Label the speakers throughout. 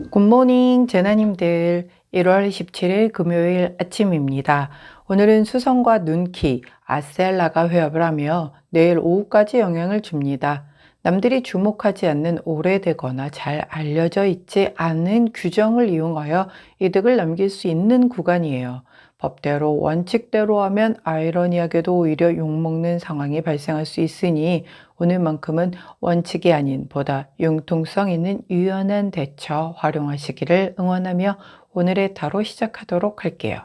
Speaker 1: 굿모닝 제나님들, 1월 17일 금요일 아침입니다. 오늘은 수성과 눈키, 아셀라가 회합을 하며 내일 오후까지 영향을 줍니다. 남들이 주목하지 않는 오래되거나 잘 알려져 있지 않은 규정을 이용하여 이득을 남길 수 있는 구간이에요. 법대로 원칙대로 하면 아이러니하게도 오히려 욕먹는 상황이 발생할 수 있으니 오늘만큼은 원칙이 아닌 보다 융통성 있는 유연한 대처 활용하시기를 응원하며 오늘의 타로 시작하도록 할게요.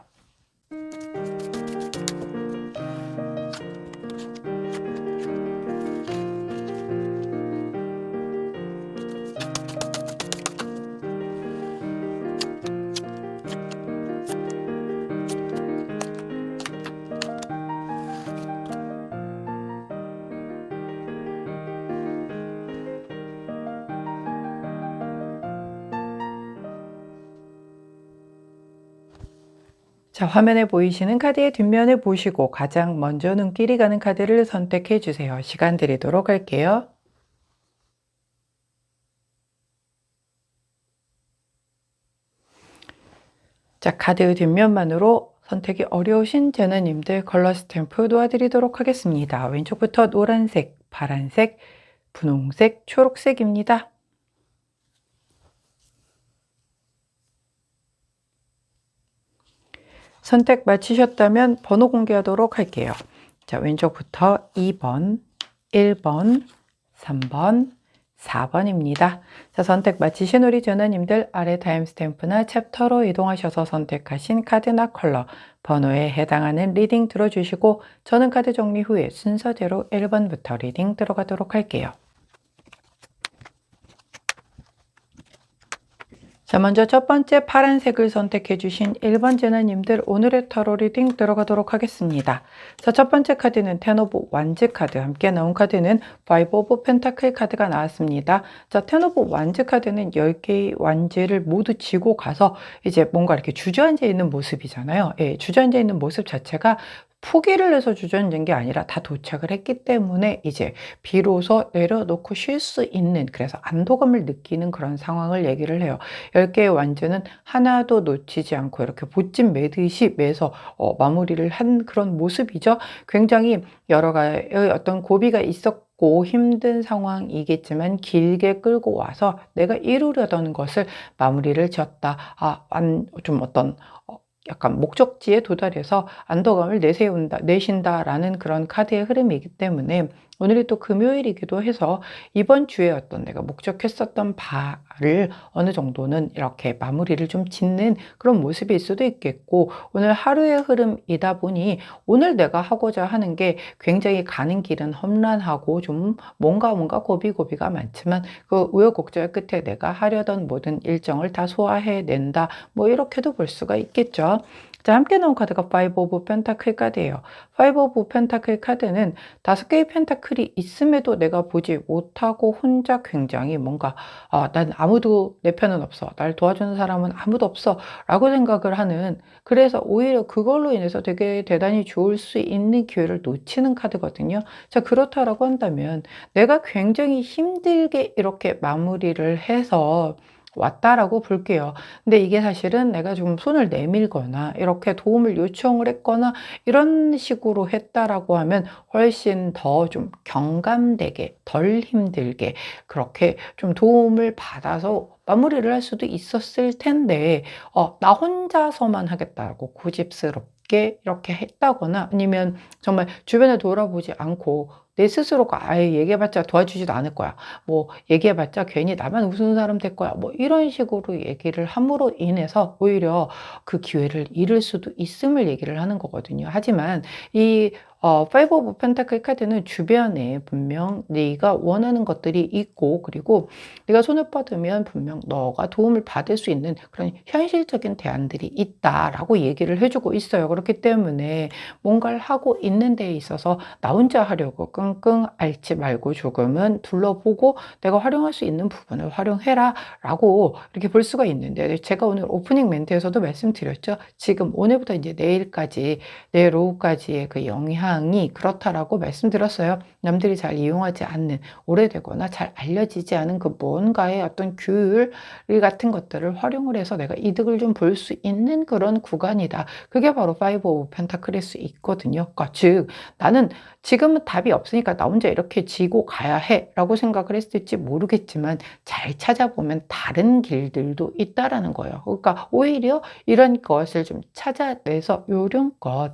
Speaker 1: 자, 화면에 보이시는 카드의 뒷면을 보시고 가장 먼저 눈길이 가는 카드를 선택해 주세요. 시간 드리도록 할게요. 자, 카드 뒷면만으로 선택이 어려우신 제너님들 컬러 스탬프 도와드리도록 하겠습니다. 왼쪽부터 노란색, 파란색, 분홍색, 초록색입니다. 선택 마치셨다면 번호 공개하도록 할게요. 자, 왼쪽부터 2번, 1번, 3번, 4번입니다. 자, 선택 마치신 우리 전원님들 아래 타임스탬프나 챕터로 이동하셔서 선택하신 카드나 컬러, 번호에 해당하는 리딩 들어주시고 저는 카드 정리 후에 순서대로 1번부터 리딩 들어가도록 할게요. 자, 먼저 첫 번째 파란색을 선택해 주신 1번 제나님들 오늘의 타로 리딩 들어가도록 하겠습니다. 자, 첫 번째 카드는 텐 오브 완즈 카드, 함께 나온 카드는 파이브 오브 펜타클 카드가 나왔습니다. 자, 텐 오브 완즈 카드는 10개의 완즈를 모두 쥐고 가서 이제 뭔가 이렇게 주저앉아 있는 모습이잖아요. 예, 주저앉아 있는 모습 자체가 포기를 해서 주저앉은 게 아니라 다 도착을 했기 때문에 이제 비로소 내려놓고 쉴 수 있는, 그래서 안도감을 느끼는 그런 상황을 얘기를 해요. 10개의 완주는 하나도 놓치지 않고 이렇게 보찜 매듯이 매서 마무리를 한 그런 모습이죠. 굉장히 여러 가지 어떤 고비가 있었고 힘든 상황이겠지만 길게 끌고 와서 내가 이루려던 것을 마무리를 지었다. 좀 어떤 약간 목적지에 도달해서 안도감을 내신다라는 그런 카드의 흐름이기 때문에 오늘이 또 금요일이기도 해서 이번 주에 어떤 내가 목적했었던 바를 어느 정도는 이렇게 마무리를 좀 짓는 그런 모습일 수도 있겠고, 오늘 하루의 흐름이다 보니 오늘 내가 하고자 하는 게 굉장히 가는 길은 험난하고 좀 뭔가 고비가 많지만 그 우여곡절 끝에 내가 하려던 모든 일정을 다 소화해낸다, 뭐 이렇게도 볼 수가 있겠죠. 자, 함께 나온 카드가 파이브 오브 펜타클 카드예요. 파이브 오브 펜타클 카드는 5개의 펜타클이 있음에도 내가 보지 못하고 혼자 굉장히 뭔가 난 아무도 내 편은 없어, 날 도와주는 사람은 아무도 없어 라고 생각을 하는, 그래서 오히려 그걸로 인해서 되게 대단히 좋을 수 있는 기회를 놓치는 카드거든요. 자, 그렇다라고 한다면 내가 굉장히 힘들게 이렇게 마무리를 해서 왔다라고 볼게요. 근데 이게 사실은 내가 좀 손을 내밀거나 이렇게 도움을 요청을 했거나 이런 식으로 했다라고 하면 훨씬 더 좀 경감되게 덜 힘들게 그렇게 좀 도움을 받아서 마무리를 할 수도 있었을 텐데, 나 혼자서만 하겠다고 고집스럽게 이렇게 했다거나 아니면 정말 주변에 돌아보지 않고 내 스스로가 아예 얘기해봤자 도와주지도 않을 거야, 뭐 얘기해봤자 괜히 나만 우스운 사람 될 거야, 뭐 이런 식으로 얘기를 함으로 인해서 오히려 그 기회를 잃을 수도 있음을 얘기를 하는 거거든요. 하지만 이 파이브 오브 펜타클 카드는 주변에 분명 네가 원하는 것들이 있고, 그리고 네가 손을 뻗으면 분명 너가 도움을 받을 수 있는 그런 현실적인 대안들이 있다라고 얘기를 해주고 있어요. 그렇기 때문에 뭔가를 하고 있는 데 있어서 나 혼자 하려고 끙끙 앓지 말고 조금은 둘러보고 내가 활용할 수 있는 부분을 활용해라 라고 이렇게 볼 수가 있는데, 제가 오늘 오프닝 멘트에서도 말씀드렸죠. 지금 오늘부터 이제 내일까지, 내일 오후까지의 그 영향이 그렇다라고 말씀드렸어요. 남들이 잘 이용하지 않는, 오래되거나 잘 알려지지 않은 그 뭔가의 어떤 규율 같은 것들을 활용을 해서 내가 이득을 좀 볼 수 있는 그런 구간이다. 그게 바로 파이브 오브 펜타클일 수 있거든요. 그러니까 즉 나는 지금은 답이 없으니까 나 혼자 이렇게 지고 가야 해 라고 생각을 했을지 모르겠지만, 잘 찾아보면 다른 길들도 있다라는 거예요. 그러니까 오히려 이런 것을 좀 찾아내서 요령껏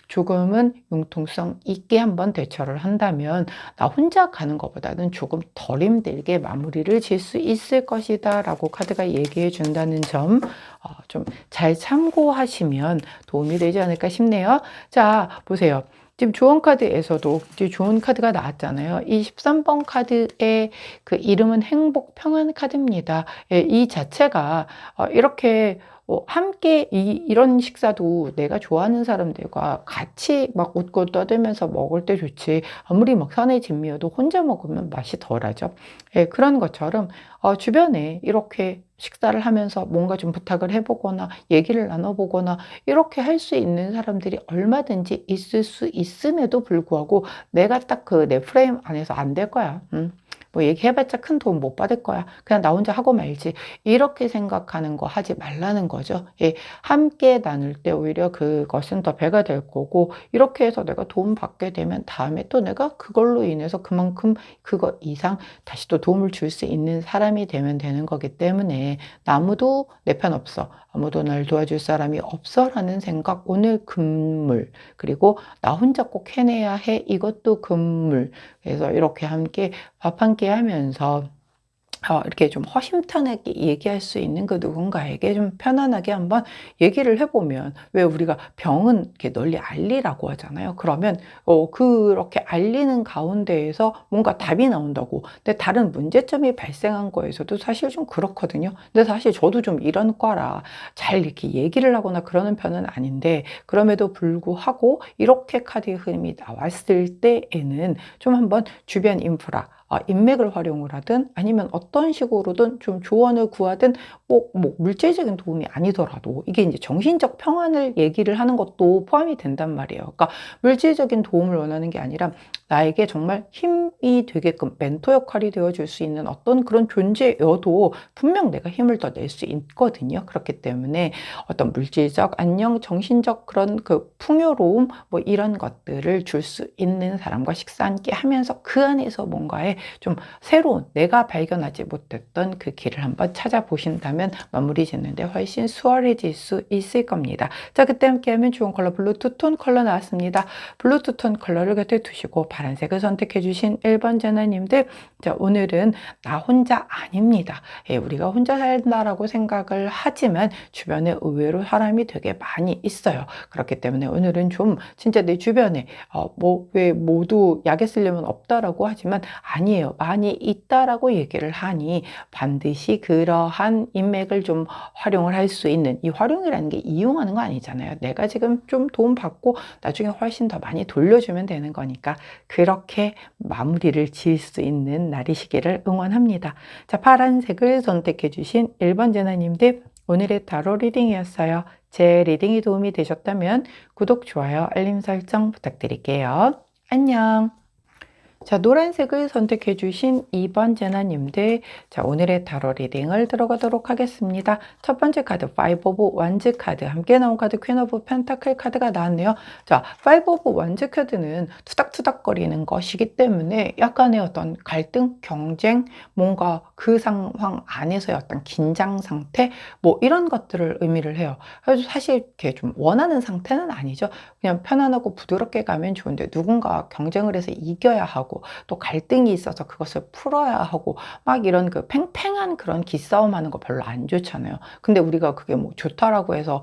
Speaker 1: 조금은 융통성 있게 한번 대처를 한다면 나 혼자 가는 것보다는 조금 덜 힘들게 마무리를 질 수 있을 것이다 라고 카드가 얘기해 준다는 점, 좀 잘 참고하시면 도움이 되지 않을까 싶네요. 자, 보세요. 지금 조언 카드에서도 이제 좋은 카드가 나왔잖아요. 이 13번 카드의 그 이름은 행복 평안 카드입니다. 예, 이 자체가 이렇게 함께 이런 식사도 내가 좋아하는 사람들과 같이 막 웃고 떠들면서 먹을 때 좋지, 아무리 막 산의 진미여도 혼자 먹으면 맛이 덜하죠. 예, 그런 것처럼 주변에 이렇게 식사를 하면서 뭔가 좀 부탁을 해보거나 얘기를 나눠보거나 이렇게 할 수 있는 사람들이 얼마든지 있을 수 있음에도 불구하고 내가 딱 그 내 프레임 안에서 안 될 거야. 뭐 얘기해봤자 큰 도움 못 받을 거야. 그냥 나 혼자 하고 말지. 이렇게 생각하는 거 하지 말라는 거죠. 예, 함께 나눌 때 오히려 그것은 더 배가 될 거고, 이렇게 해서 내가 도움 받게 되면 다음에 또 내가 그걸로 인해서 그만큼 그거 이상 다시 또 도움을 줄 수 있는 사람이 되면 되는 거기 때문에, 아무도 내 편 없어, 아무도 날 도와줄 사람이 없어 라는 생각, 오늘 금물, 그리고 나 혼자 꼭 해내야 해, 이것도 금물. 그래서 이렇게 함께 밥 한 끼 하면서 이렇게 좀 허심탄회하게 얘기할 수 있는 그 누군가에게 좀 편안하게 한번 얘기를 해보면, 왜 우리가 병은 이렇게 널리 알리라고 하잖아요. 그러면 그렇게 알리는 가운데에서 뭔가 답이 나온다고. 근데 다른 문제점이 발생한 거에서도 사실 좀 그렇거든요. 근데 사실 저도 좀 이런 과라 잘 이렇게 얘기를 하거나 그러는 편은 아닌데, 그럼에도 불구하고 이렇게 카드의 흐름이 나왔을 때에는 좀 한번 주변 인프라, 인맥을 활용을 하든 아니면 어떤 식으로든 좀 조언을 구하든, 뭐 물질적인 도움이 아니더라도 이게 이제 정신적 평안을 얘기를 하는 것도 포함이 된단 말이에요. 그러니까 물질적인 도움을 원하는 게 아니라 나에게 정말 힘이 되게끔 멘토 역할이 되어줄 수 있는 어떤 그런 존재여도 분명 내가 힘을 더 낼 수 있거든요. 그렇기 때문에 어떤 물질적 안녕, 정신적 그런 그 풍요로움, 뭐 이런 것들을 줄 수 있는 사람과 식사 함께 하면서 그 안에서 뭔가의 좀 새로운, 내가 발견하지 못했던 그 길을 한번 찾아보신다면 마무리 짓는데 훨씬 수월해질 수 있을 겁니다. 자, 그때 함께하면 좋은 컬러 블루 투톤 컬러 나왔습니다. 블루 투톤 컬러를 곁에 두시고 파란색을 선택해 주신 1번 제나님들, 자, 오늘은 나 혼자 아닙니다. 예, 우리가 혼자 산다라고 생각을 하지만 주변에 의외로 사람이 되게 많이 있어요. 그렇기 때문에 오늘은 좀 진짜 내 주변에 왜 모두 약에 쓰려면 없다라고 하지만 아니에요. 많이 있다라고 얘기를 하니 반드시 그러한 인맥을 좀 활용을 할 수 있는, 이 활용이라는 게 이용하는 거 아니잖아요. 내가 지금 좀 도움 받고 나중에 훨씬 더 많이 돌려주면 되는 거니까 그렇게 마무리를 지을 수 있는 날이시기를 응원합니다. 자, 파란색을 선택해 주신 1번 제나님들, 오늘의 타로 리딩이었어요. 제 리딩이 도움이 되셨다면 구독, 좋아요, 알림 설정 부탁드릴게요. 안녕. 자, 노란색을 선택해 주신 2번 제나님들, 자, 오늘의 타로 리딩을 들어가도록 하겠습니다. 첫 번째 카드 파이브 오브 완즈 카드, 함께 나온 카드 퀸 오브 펜타클 카드가 나왔네요. 자, 파이브 오브 완즈 카드는 투닥투닥거리는 것이기 때문에 약간의 어떤 갈등, 경쟁, 뭔가 그 상황 안에서의 어떤 긴장 상태, 뭐 이런 것들을 의미를 해요. 그래서 사실 이렇게 좀 원하는 상태는 아니죠. 그냥 편안하고 부드럽게 가면 좋은데, 누군가 경쟁을 해서 이겨야 하고 또 갈등이 있어서 그것을 풀어야 하고 막 이런 그 팽팽한 그런 기싸움 하는 거 별로 안 좋잖아요. 근데 우리가 그게 뭐 좋다라고 해서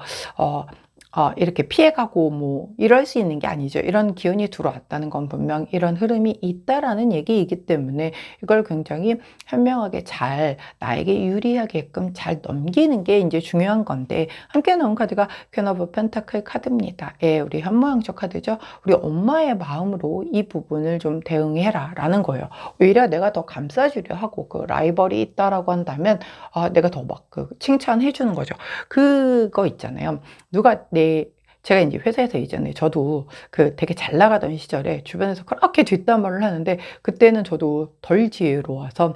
Speaker 1: 이렇게 피해가고 뭐 이럴 수 있는 게 아니죠. 이런 기운이 들어왔다는 건 분명 이런 흐름이 있다라는 얘기이기 때문에 이걸 굉장히 현명하게 잘 나에게 유리하게끔 잘 넘기는 게 이제 중요한 건데, 함께 나온 카드가 퀸 오브 펜타클 카드입니다. 예, 우리 현모양처 카드죠. 우리 엄마의 마음으로 이 부분을 좀 대응해라 라는 거예요. 오히려 내가 더 감싸주려 하고 그 라이벌이 있다라고 한다면 내가 더 막 그 칭찬해 주는 거죠. 그거 있잖아요. 누가 제가 이제 회사에서 이전에 저도 그 되게 잘 나가던 시절에 주변에서 그렇게 뒷담화를 하는데, 그때는 저도 덜 지혜로워서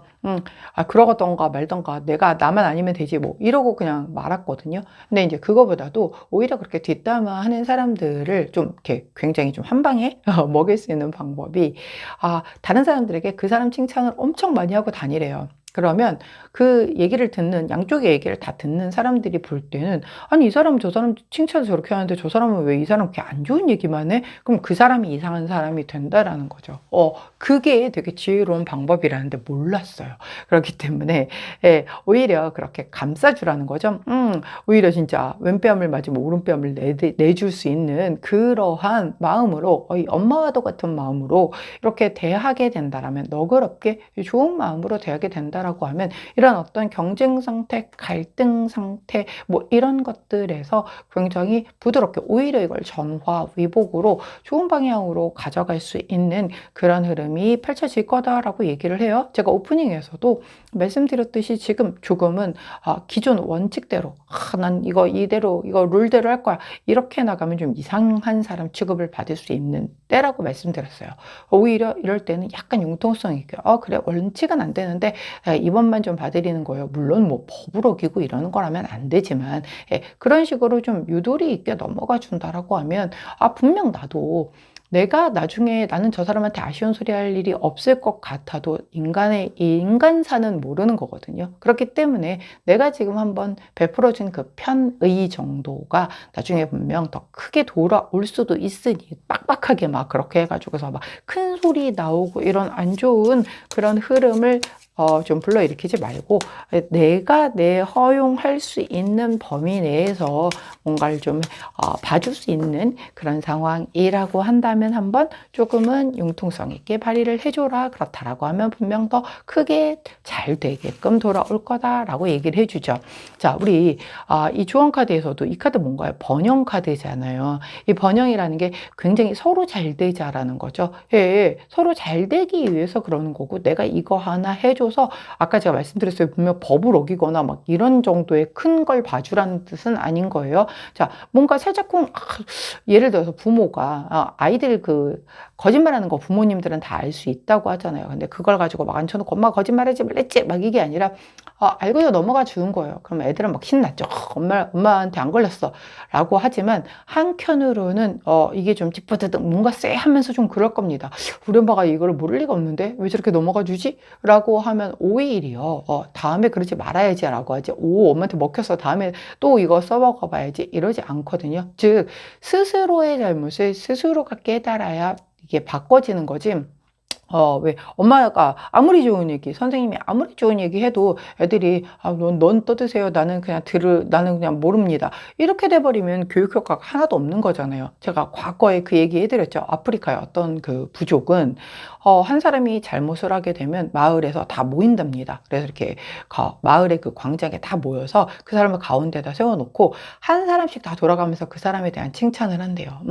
Speaker 1: 그러던가 말던가 내가 나만 아니면 되지 뭐 이러고 그냥 말았거든요. 근데 이제 그거보다도 오히려 그렇게 뒷담화하는 사람들을 좀 이렇게 굉장히 좀 한 방에 먹일 수 있는 방법이, 다른 사람들에게 그 사람 칭찬을 엄청 많이 하고 다니래요. 그러면 그 얘기를 듣는, 양쪽의 얘기를 다 듣는 사람들이 볼 때는, 아니 이 사람은 저 사람 칭찬을 저렇게 하는데 저 사람은 왜 이 사람 그렇게 안 좋은 얘기만 해? 그럼 그 사람이 이상한 사람이 된다라는 거죠. 그게 되게 지혜로운 방법이라는데 몰랐어요. 그렇기 때문에 오히려 그렇게 감싸주라는 거죠. 오히려 진짜 왼뺨을 맞으면 오른뺨을 내줄 수 있는 그러한 마음으로, 이 엄마와도 같은 마음으로 이렇게 대하게 된다라면, 너그럽게 좋은 마음으로 대하게 된다라고 하면, 이런 어떤 경쟁 상태, 갈등 상태 뭐 이런 것들에서 굉장히 부드럽게 오히려 이걸 전화 위복으로 좋은 방향으로 가져갈 수 있는 그런 흐름이 펼쳐질 거다라고 얘기를 해요. 제가 오프닝에서도 말씀드렸듯이 지금 조금은 기존 원칙대로 난 이대로 이거 룰대로 할 거야 이렇게 나가면 좀 이상한 사람 취급을 받을 수 있는 때라고 말씀드렸어요. 오히려 이럴 때는 약간 융통성 있게 그래 원칙은 안 되는데 이번만 좀 봐드리는 거예요. 물론 뭐 법을 어기고 이러는 거라면 안 되지만 그런 식으로 좀 유도리 있게 넘어가 준다라고 하면 분명 나도 내가 나중에 나는 저 사람한테 아쉬운 소리 할 일이 없을 것 같아도 인간사는 모르는 거거든요. 그렇기 때문에 내가 지금 한번 베풀어준 그 편의 정도가 나중에 분명 더 크게 돌아올 수도 있으니, 빡빡하게 막 그렇게 해가지고서 막 큰 소리 나오고 이런 안 좋은 그런 흐름을 좀 불러일으키지 말고, 내가 허용할 수 있는 범위 내에서 뭔가를 좀 봐줄 수 있는 그런 상황이라고 한다면 한번 조금은 융통성 있게 발휘를 해줘라. 그렇다라고 하면 분명 더 크게 잘 되게끔 돌아올 거다라고 얘기를 해주죠. 자, 우리 이 조언 카드에서도 이 카드 뭔가요? 번영 카드잖아요. 이 번영이라는 게 굉장히 서로 잘 되자라는 거죠. 서로 잘 되기 위해서 그러는 거고, 내가 이거 하나 해줘서 아까 제가 말씀드렸어요. 분명 법을 어기거나 막 이런 정도의 큰 걸 봐주라는 뜻은 아닌 거예요. 자, 뭔가 살짝쿵 예를 들어서 부모가 아이들 그 거짓말하는 거 부모님들은 다 알 수 있다고 하잖아요. 근데 그걸 가지고 막 앉혀놓고 엄마 거짓말하지 말랬지 막 이게 아니라 알고요 넘어가 주는 거예요. 그럼 애들은 막 신났죠. 엄마한테 안 걸렸어 라고 하지만, 한켠으로는 이게 좀 찌뿌드득 뭔가 쎄하면서 좀 그럴 겁니다. 우리 엄마가 이걸 모를 리가 없는데 왜 저렇게 넘어가 주지? 라고 하면 오히려 다음에 그러지 말아야지 라고 하지, 엄마한테 먹혔어 다음에 또 이거 써먹어 봐야지 이러지 않거든요. 즉 스스로의 잘못을 스스로가 깨달아야 이게 바꿔지는 거지. 왜 엄마가 아무리 좋은 얘기, 선생님이 아무리 좋은 얘기 해도 애들이 넌 떠드세요. 나는 그냥 모릅니다. 이렇게 돼버리면 교육 효과가 하나도 없는 거잖아요. 제가 과거에 그 얘기 해드렸죠. 아프리카의 어떤 그 부족은 한 사람이 잘못을 하게 되면 마을에서 다 모인답니다. 그래서 이렇게 마을의 그 광장에 다 모여서 그 사람을 가운데다 세워놓고 한 사람씩 다 돌아가면서 그 사람에 대한 칭찬을 한대요.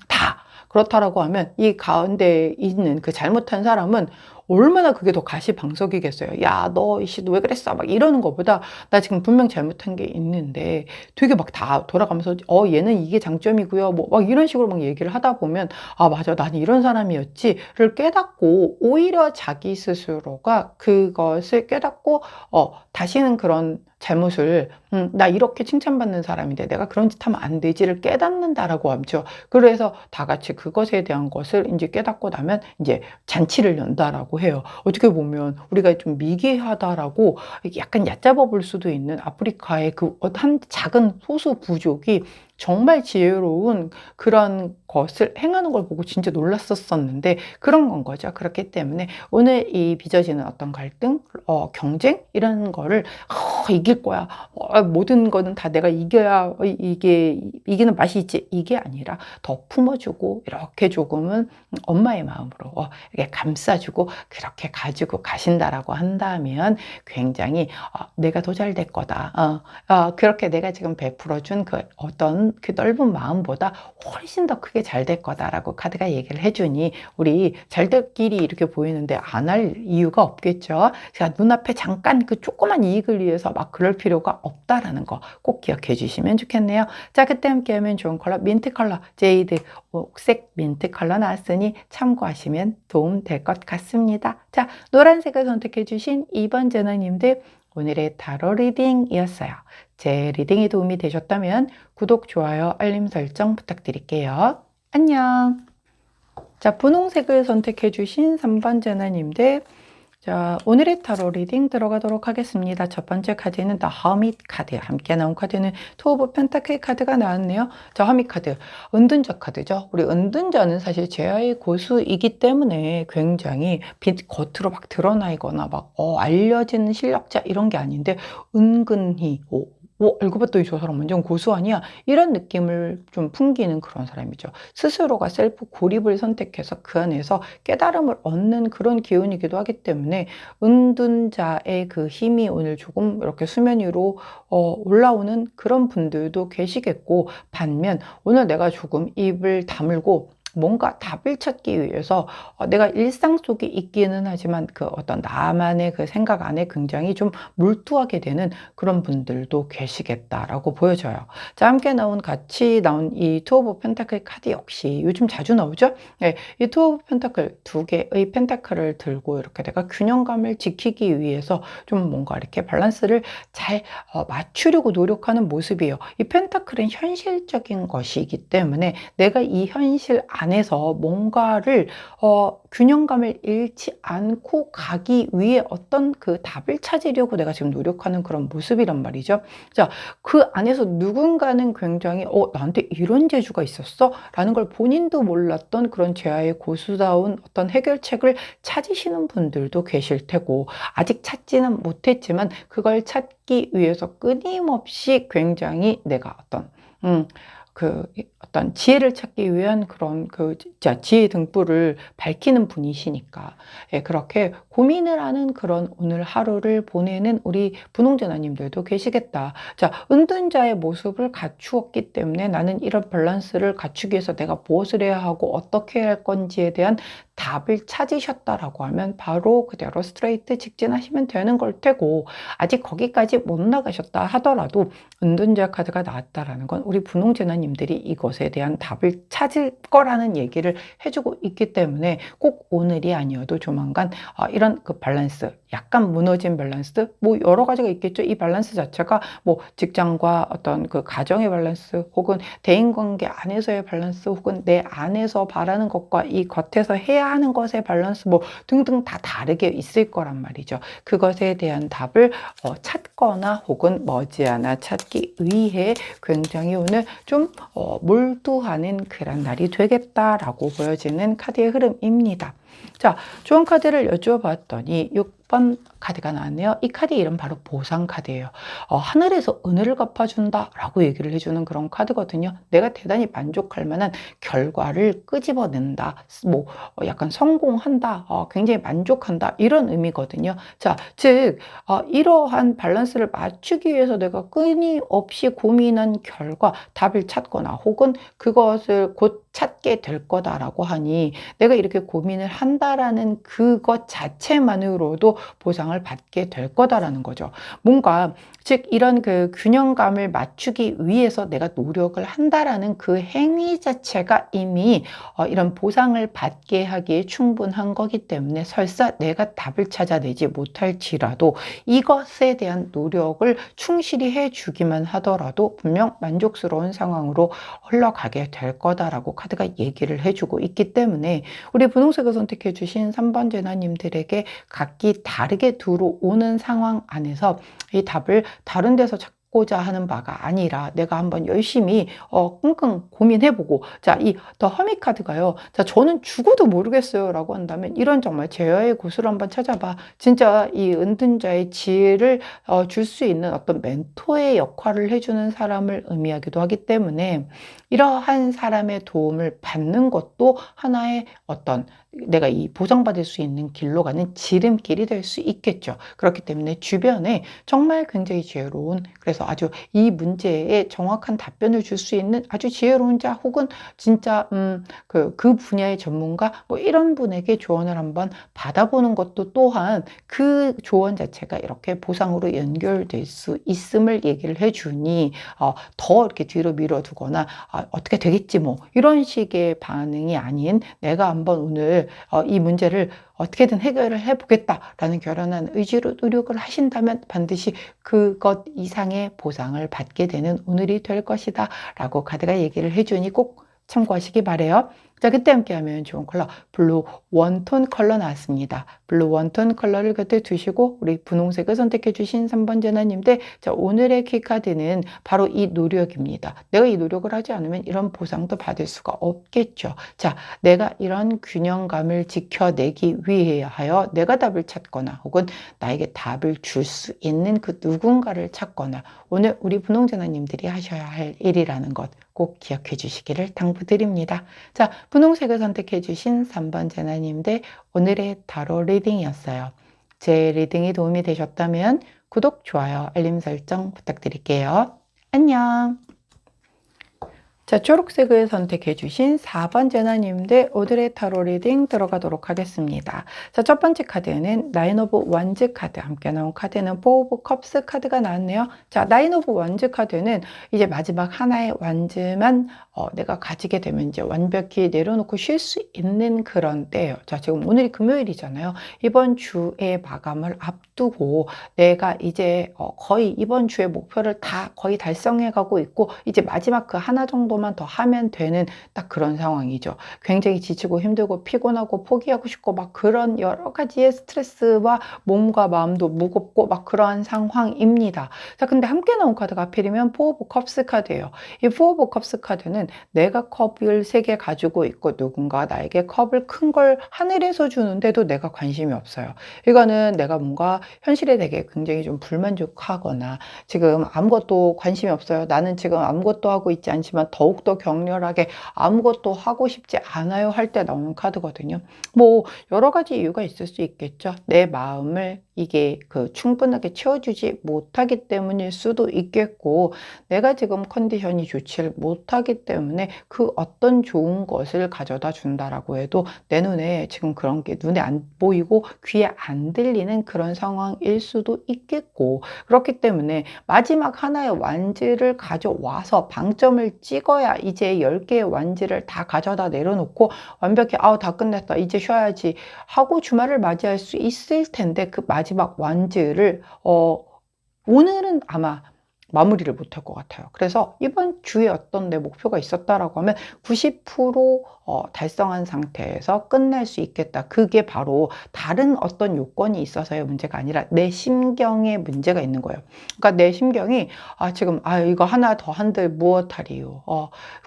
Speaker 1: 다. 그렇다라고 하면 이 가운데 있는 그 잘못한 사람은 얼마나 그게 더 가시방석이겠어요. 야, 너 이씨 너 왜 그랬어? 막 이러는 것보다 나 지금 분명 잘못한 게 있는데 되게 막 다 돌아가면서 얘는 이게 장점이고요. 뭐 막 이런 식으로 막 얘기를 하다 보면 맞아, 난 이런 사람이었지를 깨닫고, 오히려 자기 스스로가 그것을 깨닫고 다시는 그런 잘못을 나 이렇게 칭찬받는 사람인데 내가 그런 짓 하면 안 되지를 깨닫는다라고 하죠. 그래서 다 같이 그것에 대한 것을 이제 깨닫고 나면 이제 잔치를 연다라고 해요. 어떻게 보면 우리가 좀 미개하다라고 약간 얕잡아 볼 수도 있는 아프리카의 그 한 작은 소수 부족이 정말 지혜로운 그런 것을 행하는 걸 보고 진짜 놀랐었었는데 그런 건 거죠. 그렇기 때문에 오늘 이 빚어지는 어떤 갈등, 경쟁 이런 거를 이길 거야. 모든 거는 다 내가 이겨야 이게 이기는 맛이 있지. 이게 아니라 더 품어주고 이렇게 조금은 엄마의 마음으로 이렇게 감싸주고 그렇게 가지고 가신다라고 한다면 굉장히 내가 더 잘 될 거다. 그렇게 내가 지금 베풀어준 그 어떤 그 넓은 마음보다 훨씬 더 크게 잘 될 거다라고 카드가 얘기를 해주니 우리 잘 될 길이 이렇게 보이는데 안 할 이유가 없겠죠. 제가 눈앞에 잠깐 그 조그만 이익을 위해서 막 그럴 필요가 없다라는 거 꼭 기억해 주시면 좋겠네요. 자, 그때 함께 하면 좋은 컬러 민트 컬러 제이드 옥색 민트 컬러 나왔으니 참고하시면 도움 될 것 같습니다. 자, 노란색을 선택해 주신 2번 제너님들 오늘의 타로 리딩이었어요. 제 리딩이 도움이 되셨다면 구독, 좋아요, 알림 설정 부탁드릴게요. 안녕. 자, 분홍색을 선택해 주신 3번 제너님들 자, 오늘의 타로 리딩 들어가도록 하겠습니다. 첫 번째 카드는 The Hermit 카드. 함께 나온 카드는 투 오브 펜타클 카드가 나왔네요. 자, 허밋 카드. 은둔자 카드죠. 우리 은둔자는 사실 제아의 고수이기 때문에 굉장히 겉으로 막 드러나 있거나 막 알려진 실력자 이런 게 아닌데 은근히 알고 봤더니 저 사람 완전 고수 아니야? 이런 느낌을 좀 풍기는 그런 사람이죠. 스스로가 셀프 고립을 선택해서 그 안에서 깨달음을 얻는 그런 기운이기도 하기 때문에 은둔자의 그 힘이 오늘 조금 이렇게 수면 위로 올라오는 그런 분들도 계시겠고 반면 오늘 내가 조금 입을 다물고 뭔가 답을 찾기 위해서 내가 일상 속에 있기는 하지만 그 어떤 나만의 그 생각 안에 굉장히 좀 몰두하게 되는 그런 분들도 계시겠다라고 보여져요. 자, 함께 같이 나온 이 투 오브 펜타클 카드 역시 요즘 자주 나오죠? 네, 이 투 오브 펜타클 두 개의 펜타클을 들고 이렇게 내가 균형감을 지키기 위해서 좀 뭔가 이렇게 밸런스를 잘 맞추려고 노력하는 모습이에요. 이 펜타클은 현실적인 것이기 때문에 내가 이 현실 안에서 뭔가를 균형감을 잃지 않고 가기 위해 어떤 그 답을 찾으려고 내가 지금 노력하는 그런 모습이란 말이죠. 자, 그 안에서 누군가는 굉장히 나한테 이런 재주가 있었어? 라는 걸 본인도 몰랐던 그런 제아의 고수다운 어떤 해결책을 찾으시는 분들도 계실 테고 아직 찾지는 못했지만 그걸 찾기 위해서 끊임없이 굉장히 내가 어떤 지혜를 찾기 위한 그런 지혜 등불을 밝히는 분이시니까 그렇게 고민을 하는 그런 오늘 하루를 보내는 우리 분홍제나님들도 계시겠다. 자, 은둔자의 모습을 갖추었기 때문에 나는 이런 밸런스를 갖추기 위해서 내가 무엇을 해야 하고 어떻게 해야 할 건지에 대한 답을 찾으셨다라고 하면 바로 그대로 스트레이트 직진하시면 되는 걸 테고 아직 거기까지 못 나가셨다 하더라도 은둔자 카드가 나왔다라는 건 우리 분홍제나님들이 이것에 대한 답을 찾을 거라는 얘기를 해주고 있기 때문에 꼭 오늘이 아니어도 조만간 이런 그 밸런스 약간 무너진 밸런스 뭐 여러 가지가 있겠죠. 이 밸런스 자체가 뭐 직장과 어떤 그 가정의 밸런스 혹은 대인관계 안에서의 밸런스 혹은 내 안에서 바라는 것과 이 겉에서 해야 하는 것의 밸런스 뭐 등등 다 다르게 있을 거란 말이죠. 그것에 대한 답을 찾거나 혹은 머지않아 찾기 위해 굉장히 오늘 좀 몰두하는 그런 날이 되겠다라고 보여지는 카드의 흐름입니다. 자, 좋은 카드를 여쭈어봤더니 6번 카드가 나왔네요. 이 카드 이름 바로 보상 카드예요. 하늘에서 은혜를 갚아준다 라고 얘기를 해주는 그런 카드거든요. 내가 대단히 만족할 만한 결과를 끄집어낸다. 뭐 약간 성공한다. 굉장히 만족한다. 이런 의미거든요. 자, 즉 이러한 밸런스를 맞추기 위해서 내가 끊임없이 고민한 결과 답을 찾거나 혹은 그것을 곧 찾게 될 거다라고 하니 내가 이렇게 고민을 한다라는 그것 자체만으로도 보상을 받게 될 거다라는 거죠. 뭔가 즉 이런 그 균형감을 맞추기 위해서 내가 노력을 한다라는 그 행위 자체가 이미 이런 보상을 받게 하기에 충분한 거기 때문에 설사 내가 답을 찾아내지 못할지라도 이것에 대한 노력을 충실히 해주기만 하더라도 분명 만족스러운 상황으로 흘러가게 될 거다라고 카드가 얘기를 해주고 있기 때문에 우리 분홍색을 선택해 주신 3번 제나님들에게 각기 다르게 들어오는 상황 안에서 이 답을 다른 데서 받고자 하는 바가 아니라 내가 한번 열심히 끙끙 고민해보고, 자, 이 더 허밋 카드가요. 자, 저는 죽어도 모르겠어요 라고 한다면 이런 정말 제어의 고수를 한번 찾아봐. 진짜 이 은둔자의 지혜를 줄 수 있는 어떤 멘토의 역할을 해주는 사람을 의미하기도 하기 때문에 이러한 사람의 도움을 받는 것도 하나의 어떤 내가 이 보상받을 수 있는 길로 가는 지름길이 될 수 있겠죠. 그렇기 때문에 주변에 정말 굉장히 지혜로운, 그래서 아주 이 문제에 정확한 답변을 줄 수 있는 아주 지혜로운 자, 혹은 진짜 그 분야의 전문가, 뭐 이런 분에게 조언을 한번 받아보는 것도 또한 그 조언 자체가 이렇게 보상으로 연결될 수 있음을 얘기를 해주니 더 이렇게 뒤로 밀어두거나 어떻게 되겠지 뭐 이런 식의 반응이 아닌, 내가 한번 오늘 이 문제를 어떻게든 해결을 해보겠다라는 결연한 의지로 노력을 하신다면 반드시 그것 이상의 보상을 받게 되는 오늘이 될 것이다 라고 카드가 얘기를 해주니 꼭 참고하시기 바래요. 자, 그때 함께하면 좋은 컬러 블루 원톤 컬러 나왔습니다. 블루 원톤 컬러를 곁에 두시고 우리 분홍색을 선택해 주신 3번 제나님들, 자, 오늘의 키카드는 바로 이 노력입니다. 내가 이 노력을 하지 않으면 이런 보상도 받을 수가 없겠죠. 자, 내가 이런 균형감을 지켜내기 위하여 내가 답을 찾거나 혹은 나에게 답을 줄 수 있는 그 누군가를 찾거나, 오늘 우리 분홍 제나님들이 하셔야 할 일이라는 것 꼭 기억해 주시기를 당부드립니다. 자, 분홍색을 선택해 주신 3번 제나님들, 오늘의 타로 리딩이었어요. 제 리딩이 도움이 되셨다면 구독, 좋아요, 알림 설정 부탁드릴게요. 안녕. 자, 초록색을 선택해 주신 4번 제나님들, 오늘의 타로 리딩 들어가도록 하겠습니다. 자, 첫 번째 카드는 나인 오브 원즈 카드, 함께 나온 카드는 포 오브 컵스 카드가 나왔네요. 자, 나인 오브 원즈 카드는 이제 마지막 하나의 완즈만 내가 가지게 되면 이제 완벽히 내려놓고 쉴 수 있는 그런 때예요. 자, 지금 오늘이 금요일이잖아요. 이번 주의 마감을 앞두고 내가 이제 거의 이번 주의 목표를 다 거의 달성해 가고 있고, 이제 마지막 그 하나 정도만 더 하면 되는 딱 그런 상황이죠. 굉장히 지치고 힘들고 피곤하고 포기하고 싶고 막 그런 여러 가지의 스트레스와 몸과 마음도 무겁고 막 그러한 상황입니다. 자, 근데 함께 나온 카드가 하필이면 포 오브 컵스 카드예요. 이 포 오브 컵스 카드는 내가 컵을 3개 가지고 있고 누군가 나에게 컵을 큰 걸 하늘에서 주는데도 내가 관심이 없어요. 이거는 내가 뭔가 현실에 되게 굉장히 좀 불만족하거나 지금 아무것도 관심이 없어요. 나는 지금 아무것도 하고 있지 않지만 더욱더 격렬하게 아무것도 하고 싶지 않아요 할 때 나오는 카드거든요. 뭐 여러 가지 이유가 있을 수 있겠죠. 내 마음을 이게 충분하게 채워주지 못하기 때문일 수도 있겠고, 내가 지금 컨디션이 좋지를 못하기 때문에 그 어떤 좋은 것을 가져다 준다라고 해도 내 눈에 지금 그런 게 눈에 안 보이고 귀에 안 들리는 그런 상황일 수도 있겠고, 그렇기 때문에 마지막 하나의 완즈를 가져와서 방점을 찍어야 이제 10개의 완즈를 다 가져다 내려놓고 완벽히 다 끝냈다 이제 쉬어야지 하고 주말을 맞이할 수 있을 텐데, 그 마지막 완즈를 오늘은 아마 마무리를 못할 것 같아요. 그래서 이번 주에 어떤 내 목표가 있었다라고 하면 90% 달성한 상태에서 끝낼 수 있겠다. 그게 바로 다른 어떤 요건이 있어서의 문제가 아니라 내 심경에 문제가 있는 거예요. 그러니까 내 심경이 지금 이거 하나 더 한들 무엇하리요.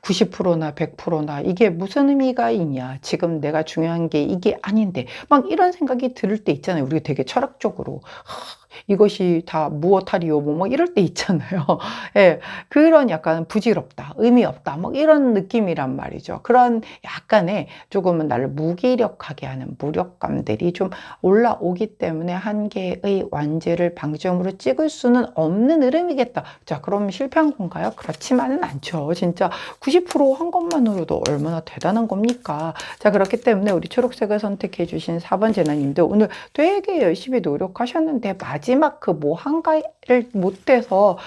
Speaker 1: 90%나 100%나 이게 무슨 의미가 있냐. 지금 내가 중요한 게 이게 아닌데. 막 이런 생각이 들을 때 있잖아요. 우리가 되게 철학적으로. 이것이 다 무엇하리요 뭐 이럴 때 있잖아요. 예, 그런 약간 부질없다, 의미 없다, 뭐 이런 느낌이란 말이죠. 그런 약간의 조금은 나를 무기력하게 하는 무력감들이 좀 올라오기 때문에 한 개의 완제를 방점으로 찍을 수는 없는 흐름이겠다. 자, 그럼 실패한 건가요? 그렇지만은 않죠. 진짜 90%한 것만으로도 얼마나 대단한 겁니까? 자, 그렇기 때문에 우리 초록색을 선택해 주신 4번 제나님들, 오늘 되게 열심히 노력하셨는데 마지막 그 뭐 한가를 못해서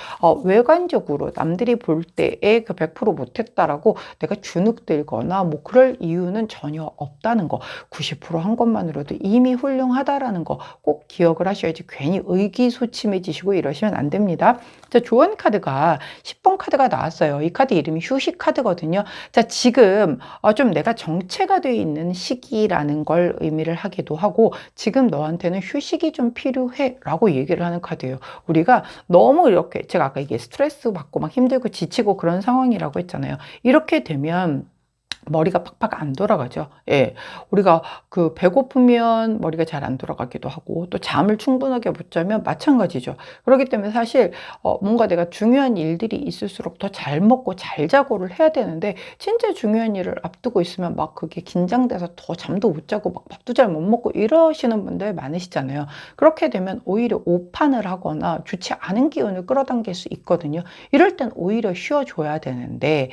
Speaker 1: 외관적으로 남들이 볼 때에 그 100% 못했다라고 내가 주눅들거나 뭐 그럴 이유는 전혀 없다는 거, 90%한 것만으로도 이미 훌륭하다라는 거 꼭 기억을 하셔야지 괜히 의기소침해지시고 이러시면 안 됩니다. 자, 조언 카드가 10번 카드가 나왔어요. 이 카드 이름이 휴식 카드거든요. 자, 지금 좀 내가 정체가 되어 있는 시기라는 걸 의미를 하기도 하고, 지금 너한테는 휴식이 좀 필요해 라고 라고 얘기를 하는 카드예요. 우리가 너무 이렇게, 제가 아까 이게 스트레스 받고 막 힘들고 지치고 그런 상황이라고 했잖아요. 이렇게 되면 머리가 팍팍 안 돌아가죠. 예. 우리가 그 배고프면 머리가 잘 안 돌아가기도 하고, 또 잠을 충분하게 못 자면 마찬가지죠. 그렇기 때문에 사실 뭔가 내가 중요한 일들이 있을수록 더 잘 먹고 잘 자고를 해야 되는데, 진짜 중요한 일을 앞두고 있으면 막 그게 긴장돼서 더 잠도 못 자고 막 밥도 잘 못 먹고 이러시는 분들 많으시잖아요. 그렇게 되면 오히려 오판을 하거나 좋지 않은 기운을 끌어당길 수 있거든요. 이럴 땐 오히려 쉬어줘야 되는데,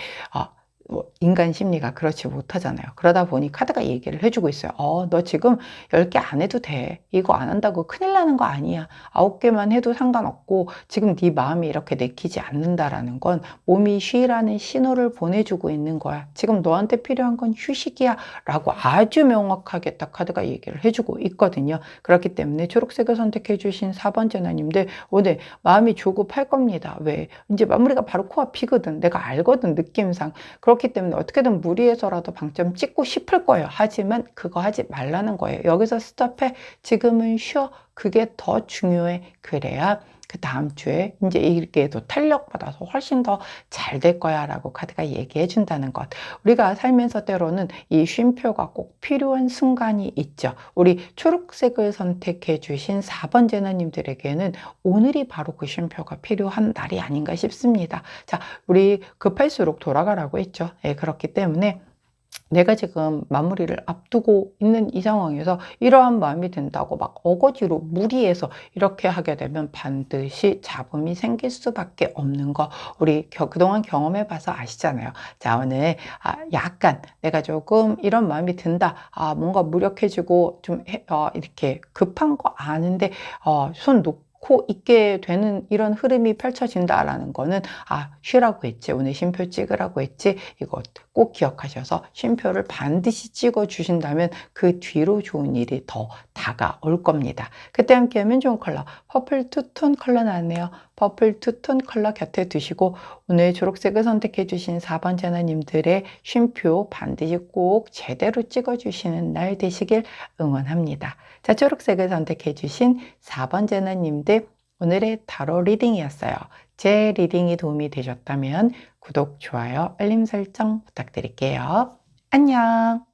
Speaker 1: 인간 심리가 그렇지 못하잖아요. 그러다 보니 카드가 얘기를 해주고 있어요. 너 지금 10개 안 해도 돼. 이거 안 한다고 큰일 나는 거 아니야. 9개만 해도 상관없고, 지금 네 마음이 이렇게 내키지 않는다라는 건 몸이 쉬라는 신호를 보내주고 있는 거야. 지금 너한테 필요한 건 휴식이야. 라고 아주 명확하게 딱 카드가 얘기를 해주고 있거든요. 그렇기 때문에 초록색을 선택해 주신 4번 제나님들, 오늘 마음이 조급할 겁니다. 왜? 이제 마무리가 바로 코앞이거든. 내가 알거든, 느낌상. 그렇기 때문에 어떻게든 무리해서라도 방점 찍고 싶을 거예요. 하지만 그거 하지 말라는 거예요. 여기서 스톱해. 지금은 쉬어. 그게 더 중요해. 그래야 그 다음 주에 이제 이게 더 탄력받아서 훨씬 더 잘 될 거야 라고 카드가 얘기해 준다는 것. 우리가 살면서 때로는 이 쉼표가 꼭 필요한 순간이 있죠. 우리 초록색을 선택해 주신 4번 제나님들에게는 오늘이 바로 그 쉼표가 필요한 날이 아닌가 싶습니다. 자, 우리 급할수록 돌아가라고 했죠. 예, 그렇기 때문에 내가 지금 마무리를 앞두고 있는 이 상황에서 이러한 마음이 든다고 막 어거지로 무리해서 이렇게 하게 되면 반드시 잡음이 생길 수밖에 없는 거, 우리 그동안 경험해 봐서 아시잖아요. 자, 오늘 약간 내가 조금 이런 마음이 든다, 뭔가 무력해지고 좀 이렇게 급한 거 아는데 손 놓고 있게 되는 이런 흐름이 펼쳐진다라는 거는, 쉬라고 했지, 오늘 쉼표 찍으라고 했지, 이거 꼭 기억하셔서 쉼표를 반드시 찍어 주신다면 그 뒤로 좋은 일이 더 다가올 겁니다. 그때 함께 하면 좋은 컬러, 퍼플 투톤 컬러 나왔네요. 퍼플 투톤 컬러 곁에 두시고, 오늘 초록색을 선택해 주신 4번 제나님들의 쉼표 반드시 꼭 제대로 찍어 주시는 날 되시길 응원합니다. 자, 초록색을 선택해 주신 4번 제나님들, 오늘의 타로 리딩이었어요. 제 리딩이 도움이 되셨다면 구독, 좋아요, 알림 설정 부탁드릴게요. 안녕!